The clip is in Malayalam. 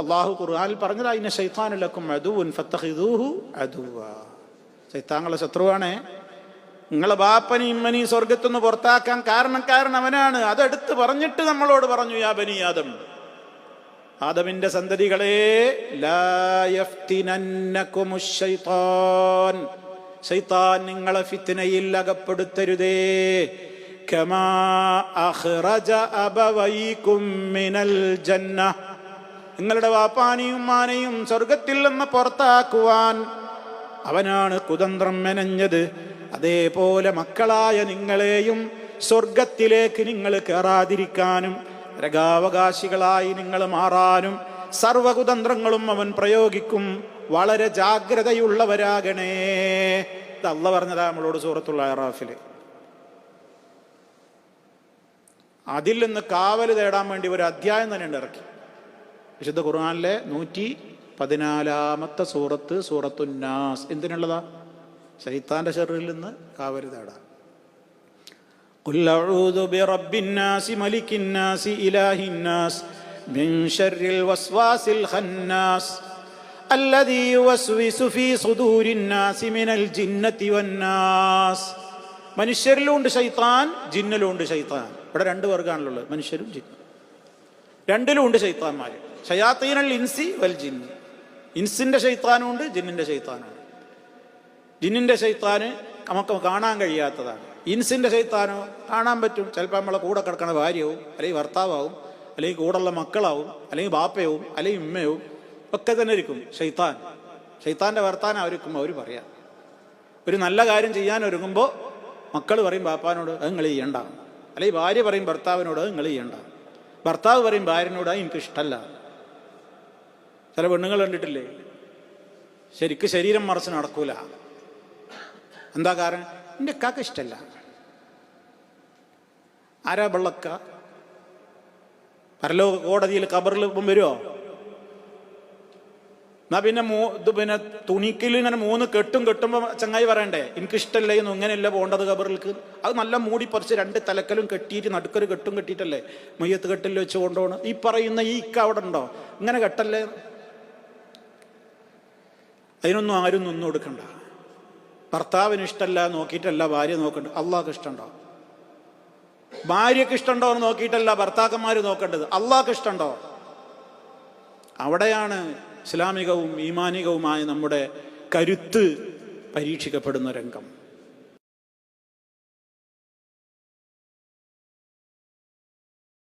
അള്ളാഹു ഖുർആനിൽ പറഞ്ഞത് ഇന്ന ശൈത്താനു ലക്കും അദുവ്വൻ ഫത്തഖിദൂഹു അദുവ്വാ. ശൈത്താനുകളുടെ ശത്രുവാണേ. നിങ്ങളെ ബാപ്പനെയും ഇമ്മനെയും സ്വർഗത്തുനിന്ന് പുറത്താക്കാൻ കാരണക്കാരൻ അവനാണ്. അതെടുത്ത് പറഞ്ഞിട്ട് നമ്മളോട് പറഞ്ഞു, യാ ബനി ആദം, ആദമിന്റെ സന്തതികളെ, ലാ യഫ്തിനന്നകുമുശ് ശൈത്താൻ, ശൈത്താൻ നിങ്ങളെ ഫിത്നയിൽ അകപ്പെടുത്തരുതേ. കമാ അഖ്റജ അബവൈകും മിനൽ ജന്ന, നിങ്ങളുടെ വാപ്പാനെയും ഉമ്മാനെയും സ്വർഗത്തിൽ നിന്ന് പുറത്താക്കുവാൻ അവനാണ് കുതന്ത്രം മെനഞ്ഞത്. അതേപോലെ മക്കളായ നിങ്ങളെയും സ്വർഗത്തിലേക്ക് നിങ്ങൾ കയറാതിരിക്കാനും രകാവകാശികളായി നിങ്ങൾ മാറാനും സർവകുതന്ത്രങ്ങളും അവൻ പ്രയോഗിക്കും. വളരെ ജാഗ്രതയുള്ളവരാകണേ. ഇത് അള്ളാഹ് പറഞ്ഞതാ നമ്മളോട് സൂറത്തുൽ അറാഫില്. അതിൽ നിന്ന് കാവൽ തേടാൻ വേണ്ടി ഒരു അധ്യായം തന്നെ ഉണ്ട് ഇറക്കി. വിശുദ്ധ ഖുർആനിലെ 114 സൂറത്ത്, സൂറത്തുൻ നാസ്. എന്തിനുള്ളതാ? ശൈത്താന്റെ ശർറിൽ നിന്ന് കാവൽ തേടാൻ. ഖുൽ അഊദു ബിറബ്ബിന്നാസി മലിക്കിന്നാസി ഇലാഹിന്നാസ് മിൻ ശർറിൽ വസ്വാസിൽ ഖന്നാസ് അല്ലദീ യുവസ്വിസു ഫീ സുദൂരിന്നാസി മിനൽ ജിന്നതി വന്നാസ്. മനുഷ്യരിലുണ്ട് ശൈത്താൻ, ജിന്നിലുണ്ട് ശൈത്താൻ. ഇവിടെ 2 വർഗ്ഗമാണുള്ളത്, മനുഷ്യരും ജിന്നും. രണ്ടിലുമുണ്ട് ശൈത്താന്മാര്. ശയാത്തീനൽ ഇൻസി വൽ ജിന്നി. ഇൻസിന്റെ ശൈത്താനും ഉണ്ട്, ജിന്നിന്റെ ശൈത്താനും. ജിന്നിന്റെ ശൈത്താന് നമുക്ക് കാണാൻ കഴിയാത്തതാണ്. ഇൻസിന്റെ ശൈത്താനോ കാണാൻ പറ്റും. ചിലപ്പോൾ നമ്മളെ കൂടെ കിടക്കണ ഭാര്യയാവും, അല്ലെങ്കിൽ ഭർത്താവും, അല്ലെങ്കിൽ കൂടെയുള്ള മക്കളാവും, അല്ലെങ്കിൽ ബാപ്പയാവും, അല്ലെങ്കിൽ ഉമ്മയാവും, ഒക്കെ തന്നെ ഇരിക്കും ശൈത്താൻ. ശൈത്താന്റെ വർത്താനം അവരിക്കുമ്പോൾ അവർ പറയാം. ഒരു നല്ല കാര്യം ചെയ്യാൻ ഒരുങ്ങുമ്പോൾ മക്കൾ പറയും ബാപ്പാനോട് അത് നിങ്ങൾ ചെയ്യണ്ട, അല്ലെങ്കിൽ ഭാര്യ പറയും ഭർത്താവിനോട് അത് നിങ്ങൾ ചെയ്യണ്ട, ഭർത്താവ് പറയും ഭാര്യനോട് അത് എനിക്കിഷ്ടമല്ല. ചില പെണ്ണുങ്ങൾ കണ്ടിട്ടില്ലേ, ശരിക്ക് ശരീരം മറച്ച് നടക്കൂല. എന്താ കാരണം? എൻ്റെ കാക്ക ഇഷ്ടമല്ല. ആരാ വെള്ളക്ക? പരലോക കോടതിയിൽ ഖബറിൽ വരുമോ? എന്നാ പിന്നെ തുണിക്കിൽ ഇങ്ങനെ 3 കെട്ടുമ്പോൾ ചങ്ങായി പറയണ്ടേ എനിക്കിഷ്ടമല്ലേ എന്ന്? ഇങ്ങനെയല്ല പോകേണ്ടത് ഖബറിലേക്ക്. അത് നല്ല മൂടി പറിച്ച് 2 തലക്കലും കെട്ടിയിട്ട് നടുക്കൊരു കെട്ടും കെട്ടിയിട്ടല്ലേ മയ്യത്ത് കെട്ടിൽ വെച്ച് കൊണ്ടുപോകണം. ഈ പറയുന്ന ഈ ഇക്ക അവിടെ ഉണ്ടോ? ഇങ്ങനെ കെട്ടല്ലേ? അതിനൊന്നും ആരും നിന്നു കൊടുക്കണ്ട. ഭർത്താവിന് ഇഷ്ടമല്ല നോക്കിയിട്ടല്ല ഭാര്യ നോക്കണ്ട, അള്ളാഹ്ക്ക് ഇഷ്ടമുണ്ടോ? ഭാര്യക്ക് ഇഷ്ടമുണ്ടോ എന്ന് നോക്കിയിട്ടല്ല ഭർത്താക്കന്മാർ നോക്കേണ്ടത്, അള്ളാഹ്ക്ക് ഇഷ്ടമുണ്ടോ? അവിടെയാണ് ഇസ്ലാമികവും ഈമാനികവുമായ നമ്മുടെ കരുത്ത് പരീക്ഷിക്കപ്പെടുന്ന രംഗം.